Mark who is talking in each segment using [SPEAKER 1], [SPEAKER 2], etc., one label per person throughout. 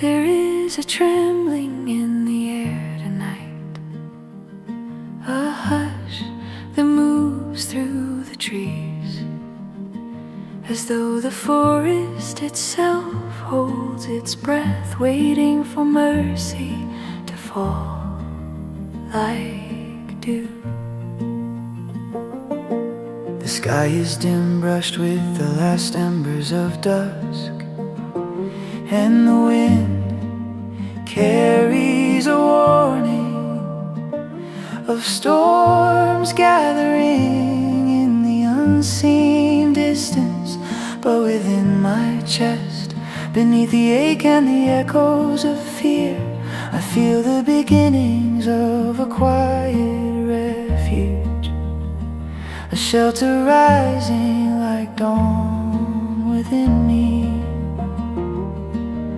[SPEAKER 1] There is a trembling in the air tonight, a hush that moves through the trees, as though the forest itself holds its breath, waiting for mercy to fall like dew. The sky is dim, brushed with the last embers of dusk, and the wind carries a warning of storms gathering in the unseen distance. But within my chest, beneath the ache and the echoes of fear, I feel the beginnings of a quiet refuge, a shelter rising like dawn within me.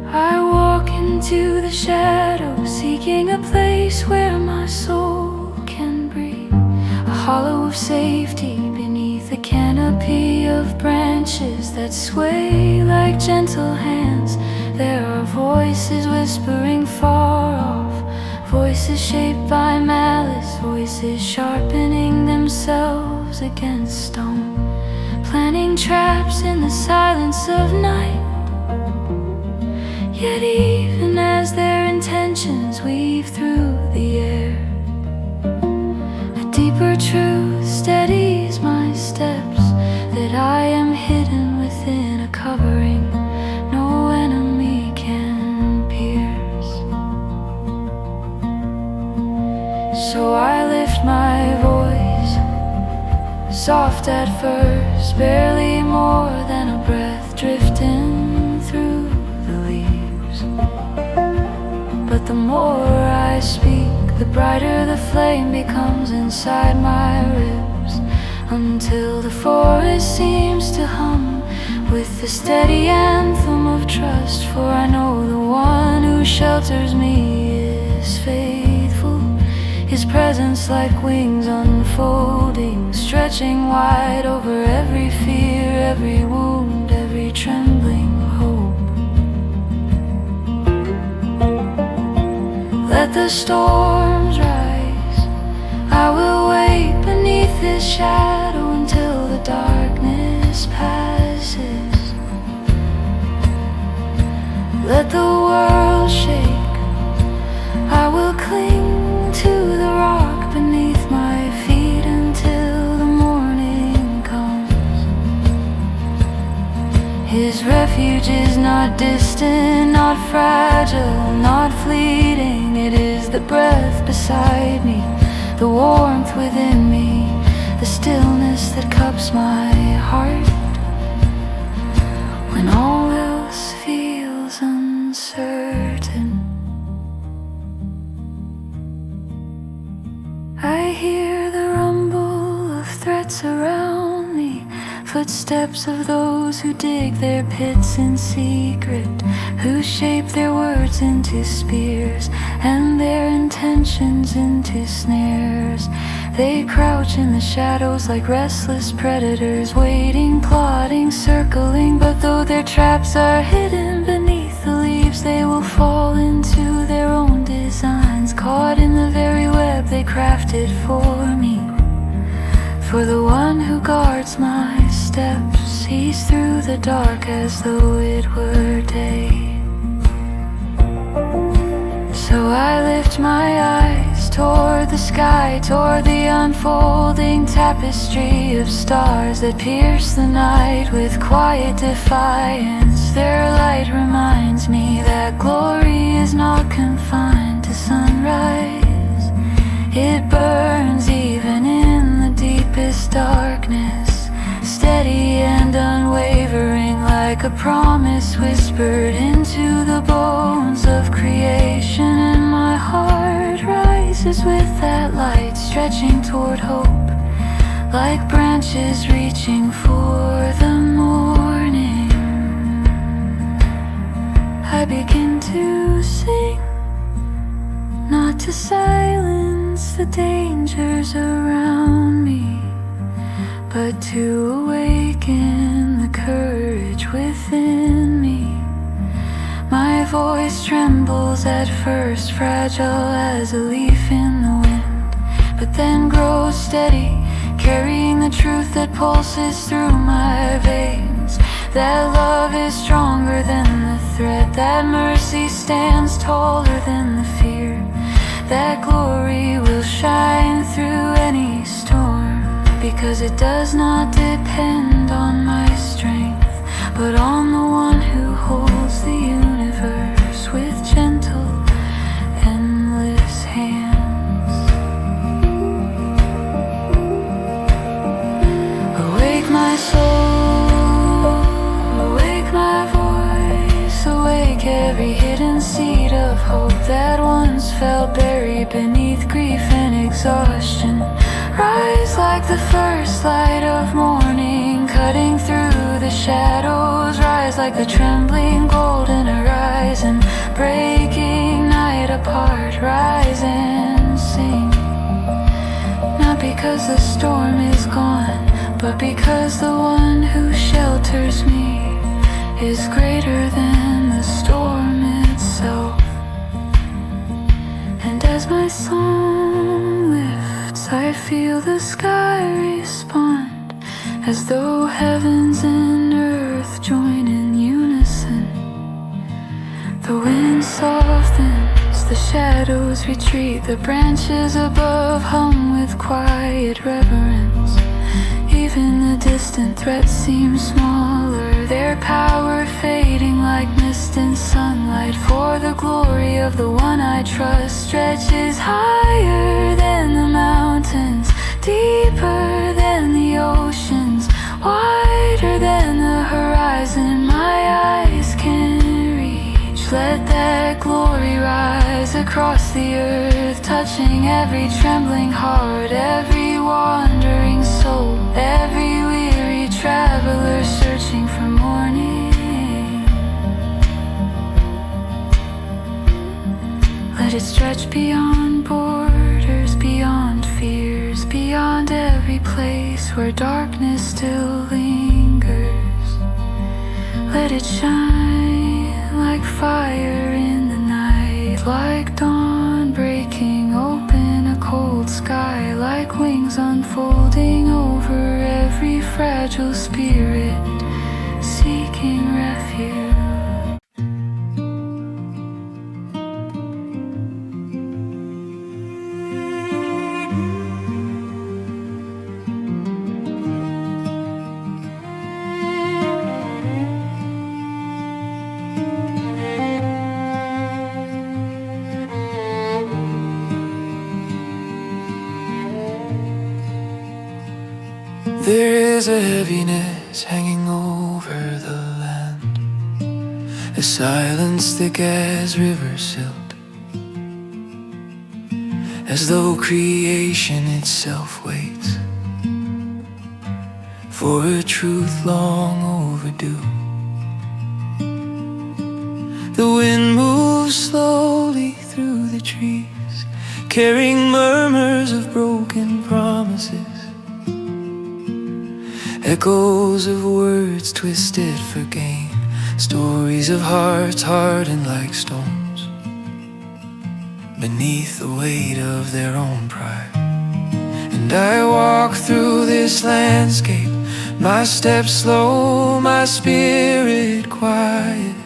[SPEAKER 1] I walk into the shadows, seeking a place where my soul can breathe, a hollow of safety beneath a canopy of branches that sway like gentle hands. There are voices whispering far off, voices shaped by malice, voices sharpening themselves against stone, planting traps in the silence of night. Yet even as their intentions weave through the air, a deeper truth steadies my steps, that I am hidden within a covering no enemy can pierce. So I lift my voice, soft at first, barely more than a breath drifting through the leaves. But the more I speak, the brighter the flame becomes inside my ribs, until the forest seems to hum with the steady anthem of trust. For I know the one who shelters me is faithful, his presence like wings unfolding, stretching wide over every fear, every wound, every trembling hope. Let the storms rise, I will wait beneath this shadow until the darkness passes. Let the world shake, I will cling to the rock beneath my feet until the morning comes. His refuge is not distant, not fragile, not fleeting. It is the breath beside me, the warmth within me, the stillness that cups my heart when all else feels uncertain. I hear the rumble of threats around me, footsteps of those who dig their pits in secret, who shape their words into spears and their intentions into snares. They crouch in the shadows like restless predators, waiting, plotting, circling. But though their traps are hidden beneath the leaves, they will fall into their own designs, caught in the very web they crafted for me. For the one who guards my steps sees through the dark as though it were day. So I lift my eyes toward the sky, toward the unfolding tapestry of stars that pierce the night with quiet defiance. Their light reminds me that glory is not confined to sunrise. It burns even in the deepest darkness, steady and unwavering, like a promise whispered into the bones of creation. And my heart rises with that light, stretching toward hope, like branches reaching for the morning. I begin to sing, not to silence the dangers around me, but to awaken the courage within me. My voice trembles at first, fragile as a leaf in the wind, but then grows steady, carrying the truth that pulses through my veins. That love is stronger than the threat, that mercy stands taller than the fear, that glory will shine through any storm, because it does not depend on my strength, but on the one who holds the universe with gentle, endless hands. Awake my soul, awake my voice, awake every hidden seed of hope that once felt buried beneath grief and exhaustion. Rise like the first light of morning, cutting through the shadows. Rise like the trembling golden horizon, breaking night apart. Rise and sing, not because the storm is gone, but because the one who shelters me is greater than the storm itself. And as my song lifts, I feel the sky respond, as though heavens and earth join in unison. The wind softens, the shadows retreat, the branches above hum with quiet reverence. Even the distant threats seem smaller, their power fading like mist in sunlight. For the glory of the one I trust stretches higher than the mountains, deeper than the oceans, wider than the horizon my eyes can reach. Let that glory rise across the earth, touching every trembling heart, every wandering soul, every weary traveler searching for morning. Let it stretch beyond borders, beyond fears, beyond every place where darkness still lingers. Let it shine like fire in the night, like dawn breaking open a cold sky, like wings unfolding over every fragile spirit seeking refuge.
[SPEAKER 2] There is a heaviness hanging over the land, a silence thick as river silt, as though creation itself waits for a truth long overdue. The wind moves slowly through the trees, carrying murmurs of broken promises, echoes of words twisted for gain, stories of hearts hardened like stones beneath the weight of their own pride. And I walk through this landscape, my steps slow, my spirit quiet,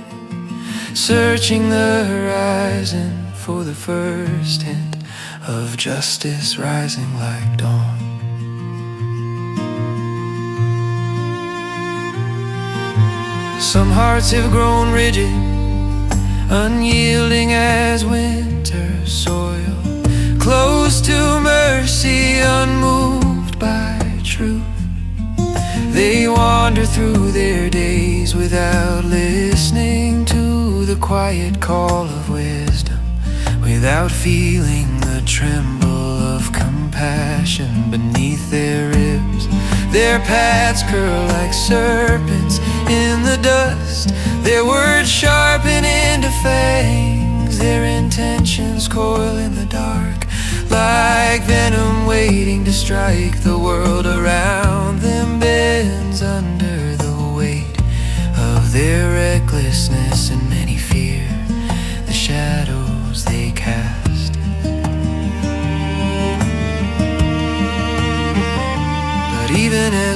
[SPEAKER 2] searching the horizon for the first hint of justice rising like dawn. Some hearts have grown rigid, unyielding as winter soil, close to mercy, unmoved by truth. They wander through their days without listening to the quiet call of wisdom, without feeling the tremble of compassion beneath their ribs. Their paths curl like serpents in the dust, their words sharpen into fangs, their intentions coil in the dark, like venom waiting to strike. The world around them bends under the weight of their recklessness, and many fear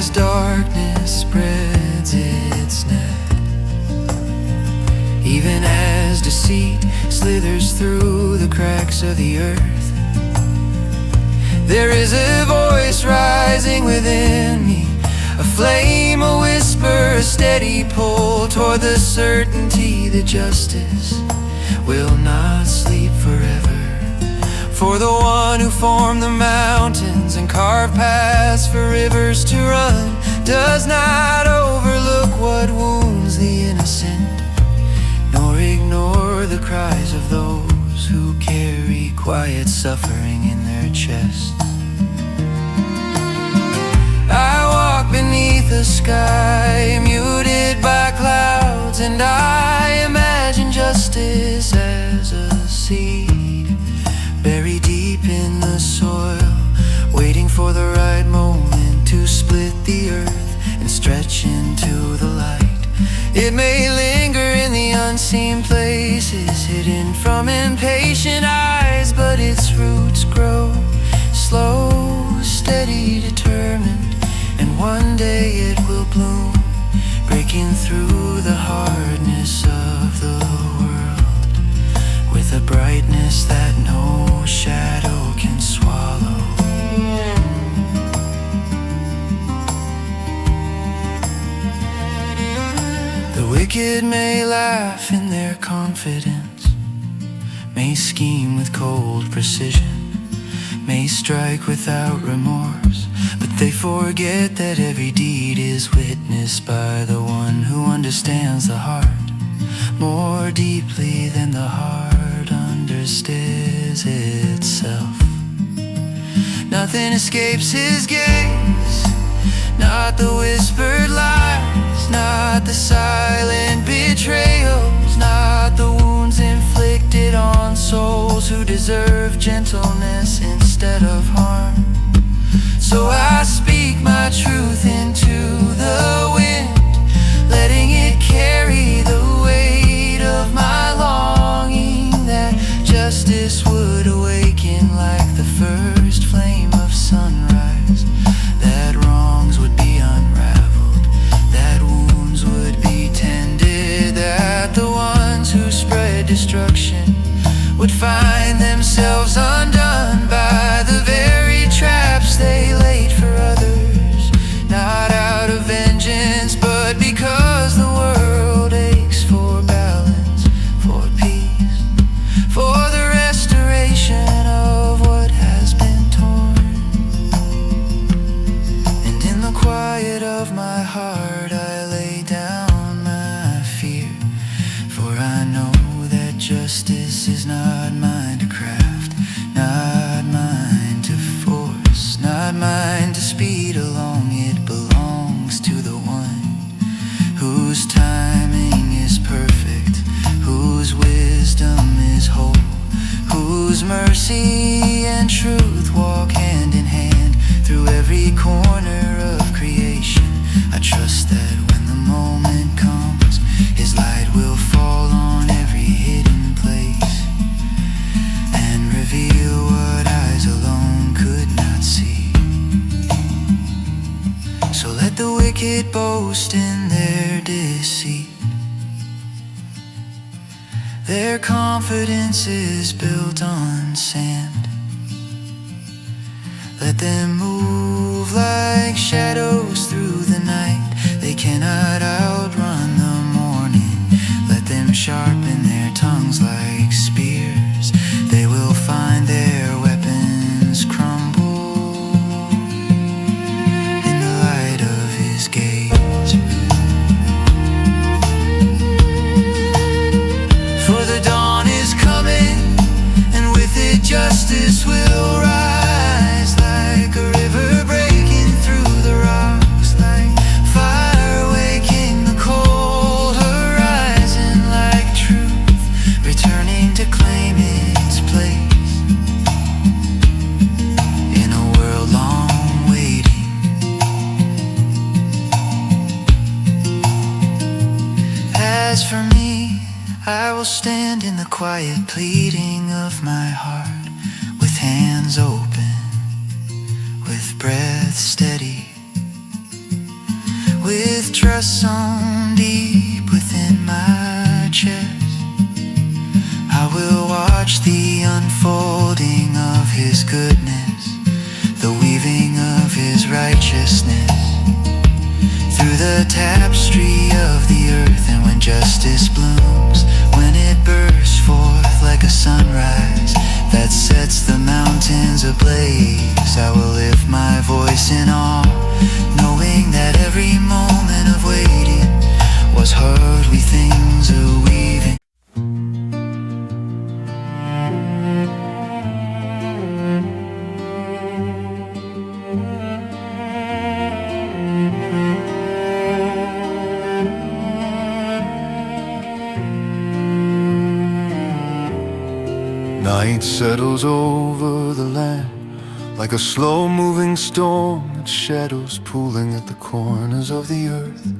[SPEAKER 2] as darkness spreads its net, even as deceit slithers through the cracks of the earth. There is a voice rising within me, a flame, a whisper, a steady pull toward the certainty that justice will not sleep forever. For the one who formed the mountains and carved paths for rivers to run does not overlook what wounds the innocent, nor ignore the cries of those who carry quiet suffering in their chests. I walk beneath a sky muted by clouds, and I imagine justice as a seed buried deep in the soil, waiting for the right moment to split the earth and stretch into the light. It may linger in the unseen places, hidden from impatient eyes, but its roots grow slow, steady, determined, and one day it will bloom, breaking through the hardness of the world with a brightness that no shadow can swallow. The wicked may laugh in their confidence, may scheme with cold precision, may strike without remorse, but they forget that every deed is witnessed by the one who understands the heart more deeply than the heart understands itself. Nothing escapes his gaze, not the whispered lies, not the silent betrayals, not the wounds inflicted on souls who deserve gentleness instead of harm. So I speak my truth into the wind, letting it carry the weight of my longing, that justice would awaken like the first flame of sunrise, that wrongs would be unraveled, that wounds would be tended, that the ones who spread destruction would find themselves undone by the very traps they laid for others, not out of vengeance, but because the world aches for balance, for peace, for the restoration of what has been torn. And in the quiet of my heart I lay down my fear, for I know that justice is not mine to craft, not mine to force, not mine to speed along. It belongs to the one whose timing is perfect, whose wisdom is whole, whose mercy and truth walk hand in hand through every corner of creation. I trust that when the moment comes, his light will fall on every hidden place and reveal what eyes alone could not see. So let the wicked boast in their deceit, their confidence is built on sand. Let them move like shadows through the night, they cannot outrun the morning. Let them sharpen their tongues like spears, they will find their weapons crumble in the light of his gaze. For the dawn is coming, and with it justice will rise like a river breaking through the rocks, like fire waking the cold horizon, like truth returning to claim its place in a world long waiting. As for me, I will stand in the quiet pleading of my heart, with hands open, with breath steady, with trust sown deep within my chest. I will watch the unfolding of His goodness, the weaving of His righteousness, through the tapestry of the earth. And when justice blooms, when it bursts forth like a sunrise that sets the mountains ablaze, I will lift my voice in awe, knowing that every moment of waiting was hard. We things are weaving.
[SPEAKER 3] Night settles over the land like a slow-moving storm, its shadows pooling at the corners of the earth,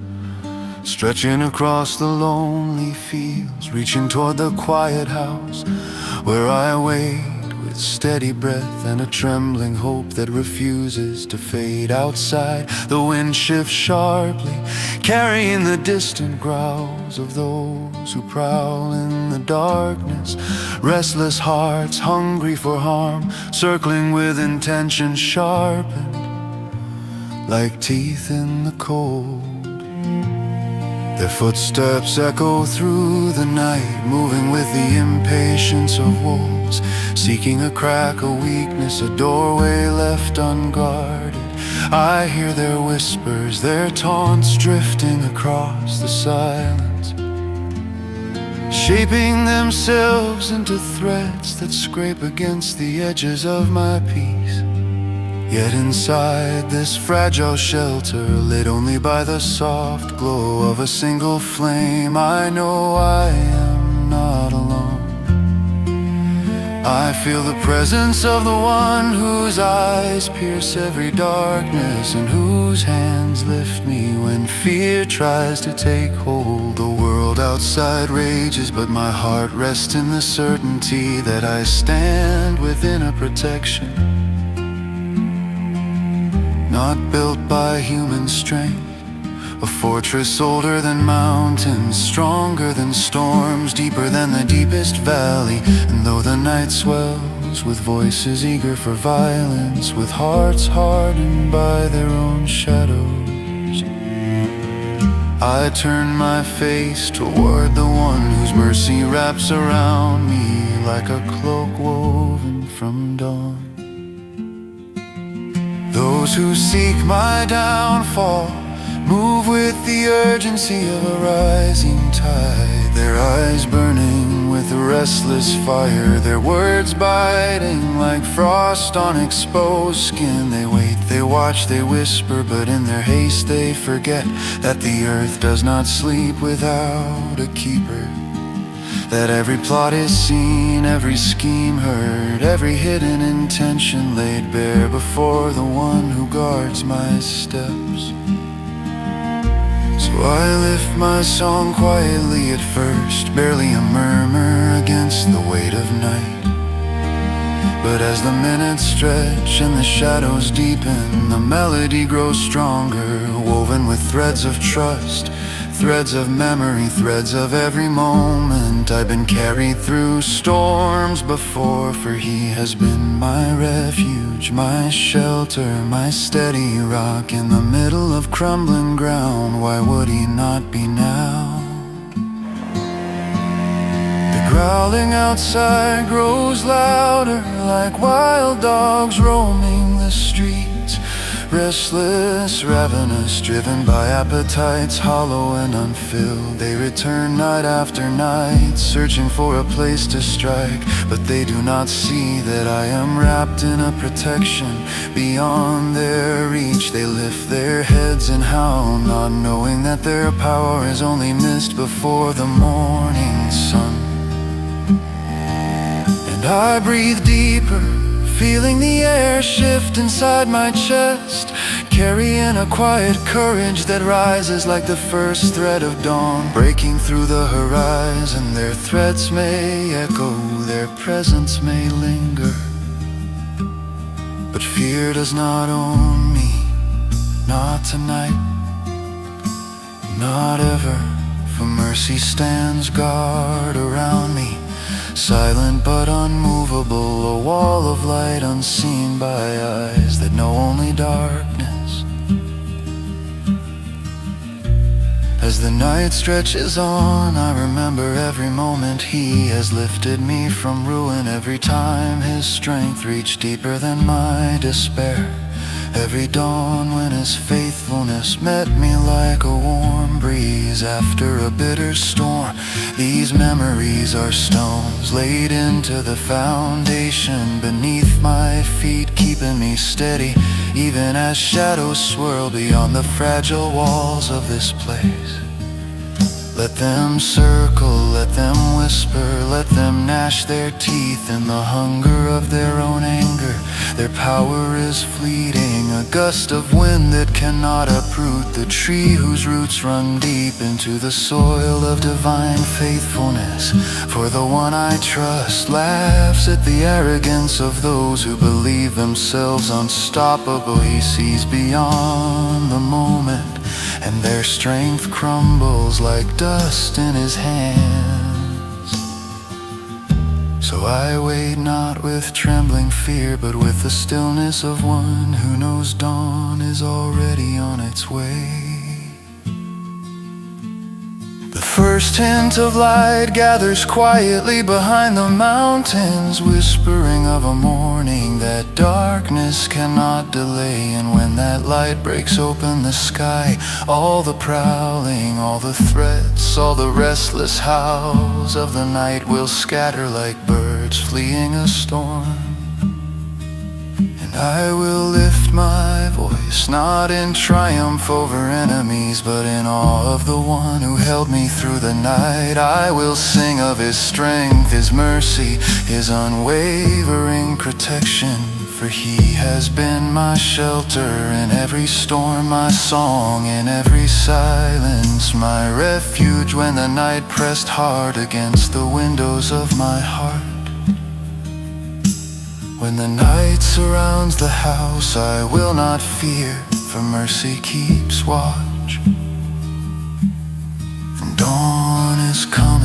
[SPEAKER 3] stretching across the lonely fields, reaching toward the quiet house where I wait with steady breath and a trembling hope that refuses to fade. Outside, the wind shifts sharply, carrying the distant growls of those who prowl in the darkness. Restless hearts hungry for harm, circling with intention sharpened like teeth in the cold. Their footsteps echo through the night, moving with the impatience of wolves, seeking a crack, a weakness, a doorway left unguarded. I hear their whispers, their taunts drifting across the silence, shaping themselves into threads that scrape against the edges of my peace. Yet inside this fragile shelter, lit only by the soft glow of a single flame, I know I am not alone. I feel the presence of the one whose eyes pierce every darkness and whose hands lift me when fear tries to take hold. The world outside rages, but my heart rests in the certainty that I stand within a protection not built by human strength, a fortress older than mountains, stronger than storms, deeper than the deepest valley. And though the night swells with voices eager for violence, with hearts hardened by their own shadows, I turn my face toward the one whose mercy wraps around me like a cloak woven from dawn. Those who seek my downfall move with the urgency of a rising tide, their eyes burning with a restless fire, their words biting like frost on exposed skin. They wait, they watch, they whisper, but in their haste they forget that the earth does not sleep without a keeper, that every plot is seen, every scheme heard, every hidden intention laid bare before the one who guards my steps. So I lift my song quietly at first, barely a murmur against the weight of night. But as the minutes stretch and the shadows deepen, the melody grows stronger, woven with threads of trust, threads of memory, threads of every moment. I've been carried through storms before, for He has been my refuge, my shelter, my steady rock in the middle of crumbling ground. Why would He not be now? The growling outside grows louder, like wild dogs roaming the streets, restless, ravenous, driven by appetites hollow and unfilled. They return night after night, searching for a place to strike, but they do not see that I am wrapped in a protection beyond their reach. They lift their heads and howl, not knowing that their power is only mist before the morning sun. And I breathe deeper, feeling the air shift inside my chest, carrying a quiet courage that rises like the first thread of dawn, breaking through the horizon. Their threats may echo, their presence may linger, but fear does not own me, not tonight. Not ever, for mercy stands guard around me, silent but unmovable, a wall of light unseen by eyes that know only darkness. As the night stretches on, I remember every moment He has lifted me from ruin, every time His strength reached deeper than my despair. Every dawn when His faithfulness met me like a warm breeze after a bitter storm. These memories are stones laid into the foundation beneath my feet, keeping me steady even as shadows swirl beyond the fragile walls of this place. Let them circle, let them whisper, let them gnash their teeth in the hunger of their own anger. Their power is fleeting, a gust of wind that cannot uproot the tree whose roots run deep into the soil of divine faithfulness. For the one I trust laughs at the arrogance of those who believe themselves unstoppable. He sees beyond the moment, and their strength crumbles like dust in His hands. So I wait not with trembling fear, but with the stillness of one who knows dawn is already on its way. The first hint of light gathers quietly behind the mountains, whispering of a morning that darkness cannot delay. And when that light breaks open the sky, all the prowling, all the threats, all the restless howls of the night will scatter like birds fleeing a storm. And I will lift my voice, not in triumph over enemies, but in awe of the one who held me through the night. I will sing of His strength, His mercy, His unwavering protection. For He has been my shelter in every storm, my song in every silence, my refuge when the night pressed hard against the windows of my heart. When the night surrounds the house, I will not fear, for mercy keeps watch. And dawn is coming.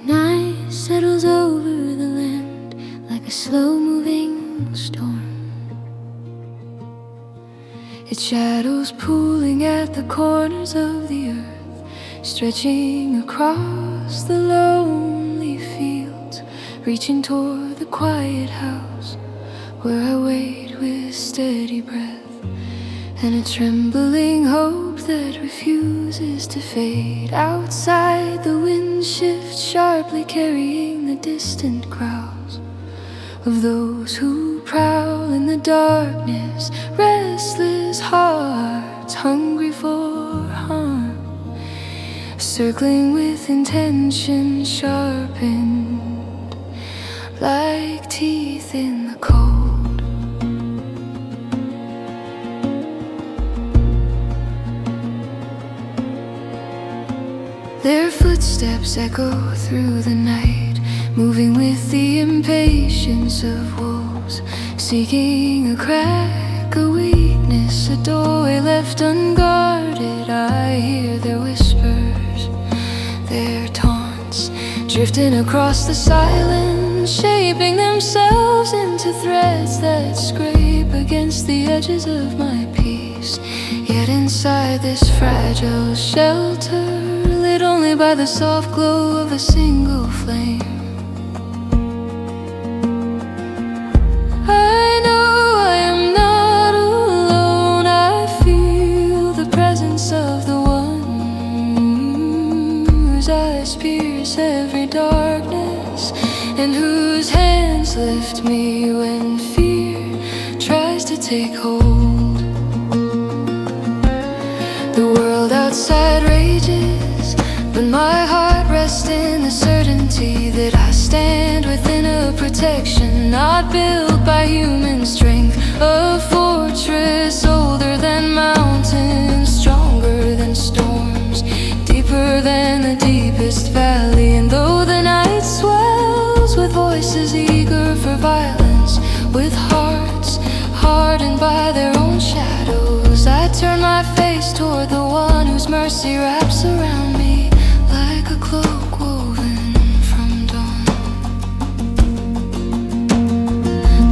[SPEAKER 1] Night settles over the land like a slow-moving storm. Its shadows pooling at the corners of the earth, stretching across the lonely fields, reaching toward the quiet house where I wait with steady breath and a trembling hope that refuses to fade. Outside, the wind shifts sharply, carrying the distant growls of those who prowl in the darkness, restless hearts hungry for harm, circling with intention sharpened like teeth in the cold. Their footsteps echo through the night, moving with the impatience of wolves, seeking a crack, a weakness, a doorway left unguarded. I hear their whispers, their taunts, drifting across the silence, shaping themselves into threads that scrape against the edges of my peace. Yet inside this fragile shelter, lit only by the soft glow of a single flame, I know I am not alone. I feel whose eyes pierce every darkness, and whose hands lift me when fear tries to take hold. The world outside rages, but my heart rests in the certainty that I stand within a protection not built by human strength. A fortress older than mountains, stronger than storms, deeper than the deepest valley. And though the night swells with voices eager for violence, with hearts hardened by their own shadows, I turn my face toward the one whose mercy wraps around me like a cloak woven from dawn.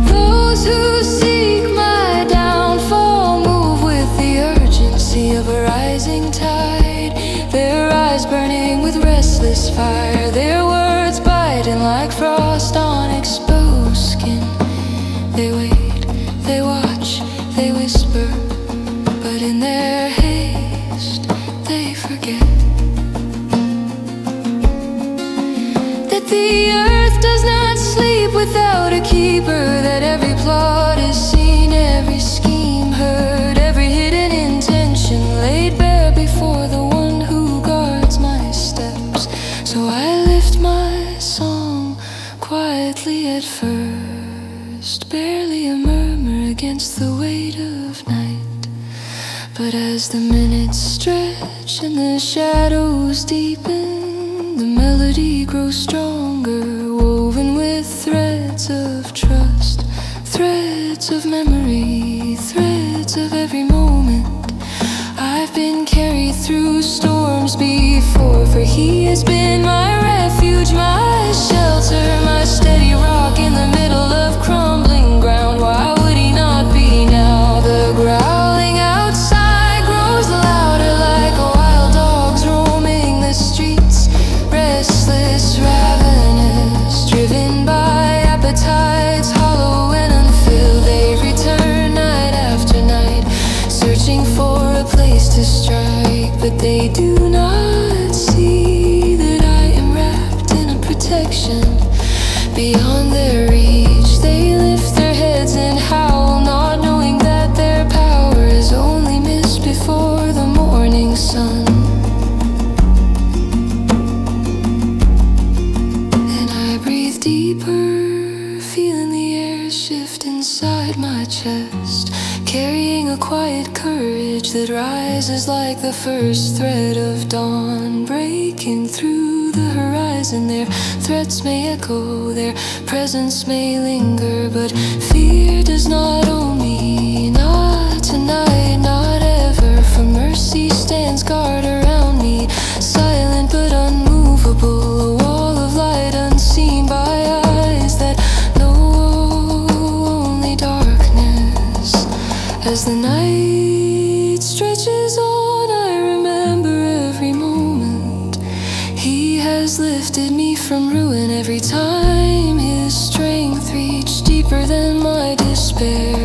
[SPEAKER 1] Those who seek my downfall move with the urgency of a rising tide, their eyes burning with restless fire, their words biting like frost on exposed skin. They wait, they watch, they whisper, but in their haste they forget that the earth does not sleep without a keeper, that every plot is seen, every scheme heard, every hidden intention laid bare before the one who guards my steps. So I lift my song quietly at first, barely a murmur against the weight of night. But as the minutes stretch and the shadows deepen, the melody grows stronger, woven with threads of trust, threads of memory, threads of every moment. I've been carried through storms before, for he has been my refuge, my shelter, my steady rock in the middle of crumbling ground. Why would he not be now? The growling outside grows louder like wild dogs roaming the streets, restless, ravenous, driven by appetites hollow and unfilled. They return night after night, searching for a place to strike, but they do not see that I am wrapped in a protection beyond their reach. They lift their heads and howl, not knowing that their power is only mist before the morning sun. And I breathe deeper, feeling the air shift inside my chest, carrying a quiet courage that rises like the first thread of dawn, breaking through the horizon. Their threats may echo, their presence may linger, but fear does not own me, not tonight, not ever. For mercy stands guard around me, silent but unmovable, a wall of light unseen by eyes that know only darkness. As the night stretches on, I remember every moment. He has lifted me from ruin every time his strength reached deeper than my despair.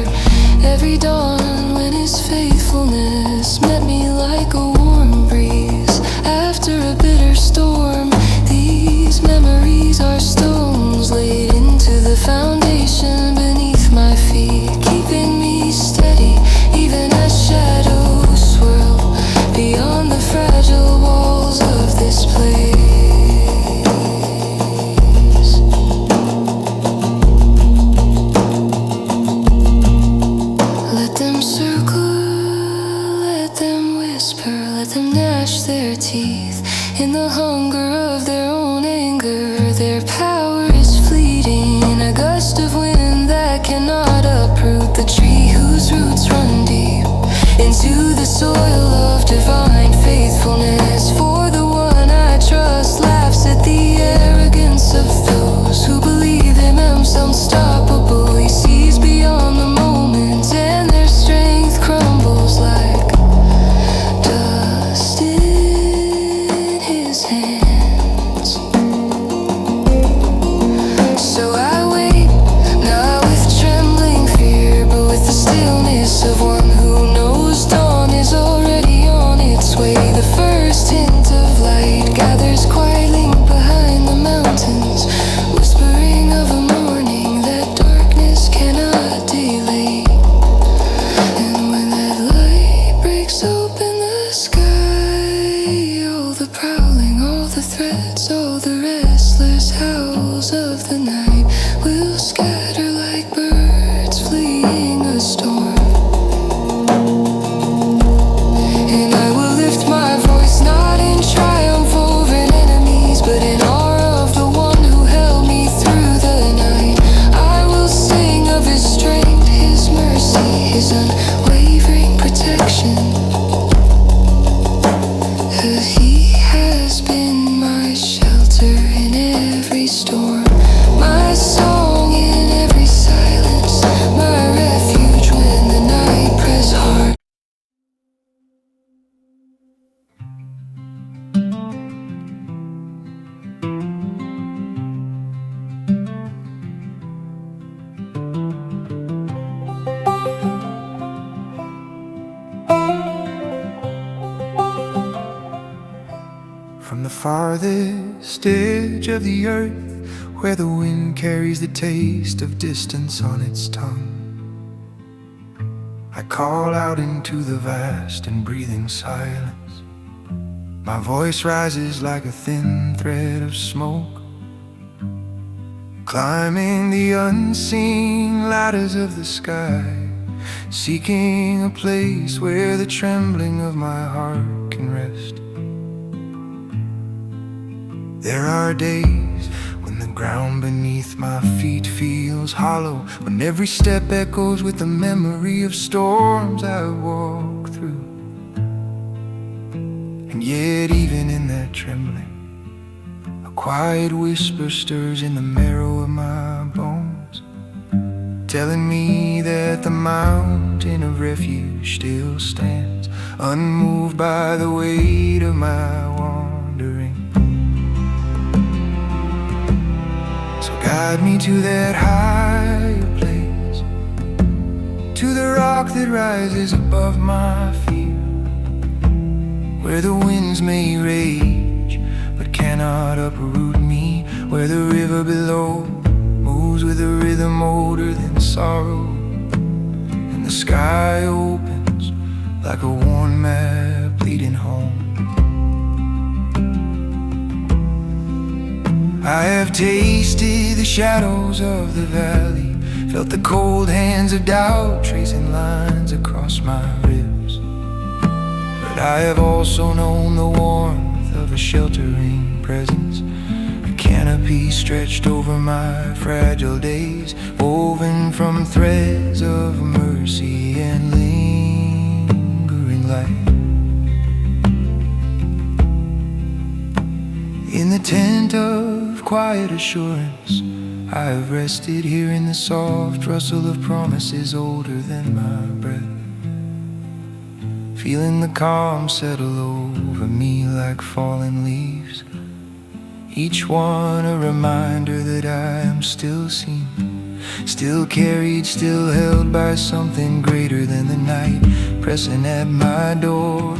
[SPEAKER 1] Every dawn when his faithfulness met me like a warm breeze after a bitter storm. These memories are stones laid into the foundation beneath my feet, keeping me steady even as shadows swirl beyond the fragile walls of this place. Let them circle, let them whisper, let them gnash their teeth in the hunger of their own anger. Their power is fleeting, a gust of wind that cannot uproot the tree whose roots run deep into the soil of divine faithfulness. For the one I trust laughs at the arrogance of those who believe him unstoppable. He sees beyond the moment, and their strength crumbles like dust in his hands. So I wait, not with trembling fear, but with the stillness of one who knows dawn is already on its way. The first the threats, all the restless howls of the night will scatter like birds fleeing a storm. And I will lift my voice not in triumph over enemies, but in awe of the one who held me through the night. I will sing of his strength, his mercy, his unwavering protection. He has been my shelter in every storm, my song in every silence, my refuge when the night press hard.
[SPEAKER 2] From the farthest edge of the earth, where the wind carries the taste of distance on its tongue, I call out into the vast and breathing silence. My voice rises like a thin thread of smoke, climbing the unseen ladders of the sky, seeking a place where the trembling of my heart can rest. There are days when the ground beneath my feet feels hollow, when every step echoes with the memory of storms I walk through. And yet even in that trembling, a quiet whisper stirs in the marrow of my bones, telling me that the mountain of refuge still stands, unmoved by the weight of my wandering. Guide me to that higher place, to the rock that rises above my fear, where the winds may rage but cannot uproot me, where the river below moves with a rhythm older than sorrow, and the sky opens like a worn map leading home. I have tasted the shadows of the valley, felt the cold hands of doubt tracing lines across my ribs, but I have also known the warmth of a sheltering presence, a canopy stretched over my fragile days, woven from threads of mercy and lingering light. In the tent of quiet assurance, I have rested here in the soft rustle of promises older than my breath, feeling the calm settle over me like fallen leaves, each one a reminder that I am still seen, still carried, still held by something greater than the night pressing at my door.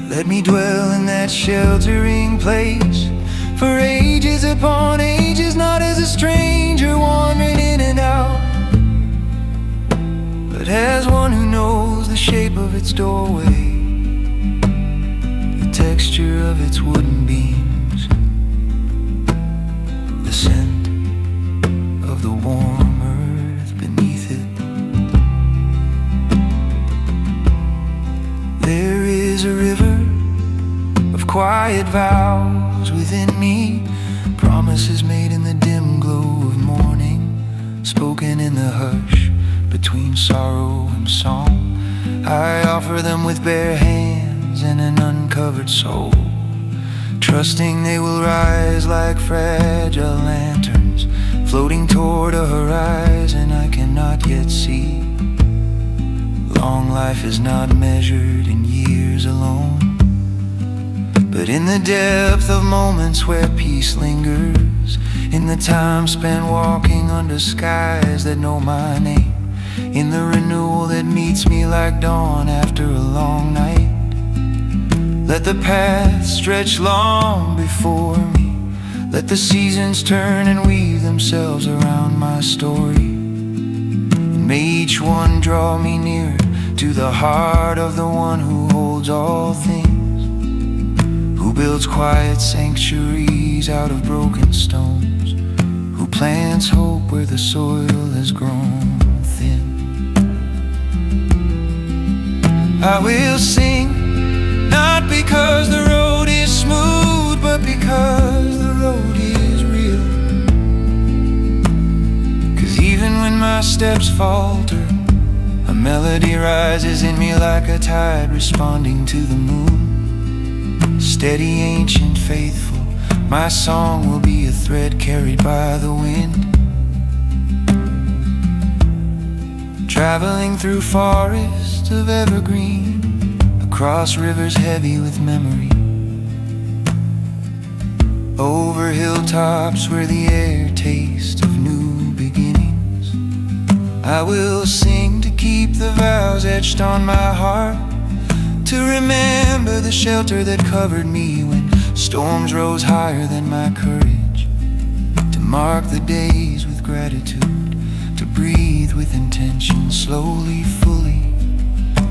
[SPEAKER 2] Let me dwell in that sheltering place for ages upon ages, not as a stranger wandering in and out, but as one who knows the shape of its doorway, the texture of its wooden beams, the scent of the warm earth beneath it. There is a river of quiet vows within me, promises made in the dim glow of morning, spoken in the hush between sorrow and song. I offer them with bare hands and an uncovered soul, trusting they will rise like fragile lanterns, floating toward a horizon I cannot yet see. Long life is not measured in years alone, but in the depth of moments where peace lingers, in the time spent walking under skies that know my name, in the renewal that meets me like dawn after a long night. Let the path stretch long before me, let the seasons turn and weave themselves around my story, and may each one draw me nearer to the heart of the one who holds all things. quiet sanctuaries out of broken stones, who plants hope where the soil has grown thin. I will sing, not because the road is smooth, but because the road is real. 'Cause even when my steps falter, a melody rises in me like a tide responding to the moon. Steady, ancient, faithful, my song will be a thread carried by the wind. Traveling through forests of evergreen, across rivers heavy with memory, over hilltops where the air tastes of new beginnings. I will sing to keep the vows etched on my heart, to remember the shelter that covered me when storms rose higher than my courage, to mark the days with gratitude, to breathe with intention, slowly, fully,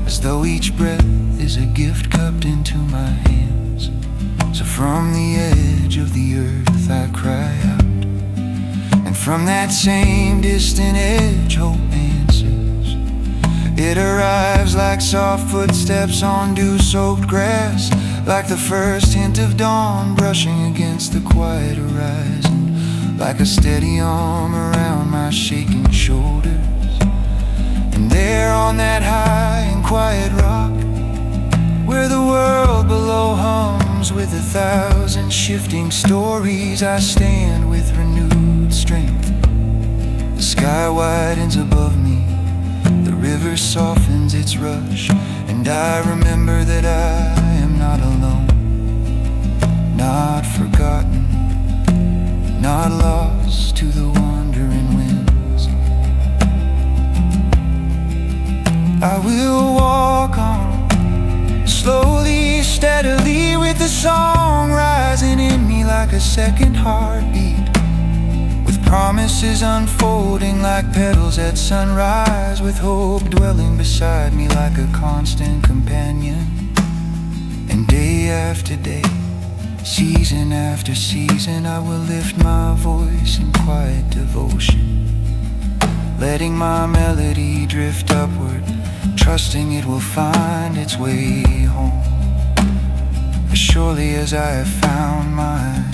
[SPEAKER 2] as though each breath is a gift cupped into my hands. So from the edge of the earth I cry out, and from that same distant edge hope answers. It arrives like soft footsteps on dew-soaked grass, like the first hint of dawn brushing against the quiet horizon, like a steady arm around my shaking shoulders. And there on that high and quiet rock, where the world below hums with 1,000 shifting stories, I stand with renewed strength. The sky widens above me, the river softens its rush, and I remember that I am not alone, not forgotten, not lost to the wandering winds. I will walk on, slowly, steadily, with the song rising in me like a second heartbeat, with promises unfolding like petals at sunrise, with hope dwelling beside me like a constant companion. And day after day, season after season, I will lift my voice in quiet devotion, letting my melody drift upward, trusting it will find its way home, as surely as I have found mine.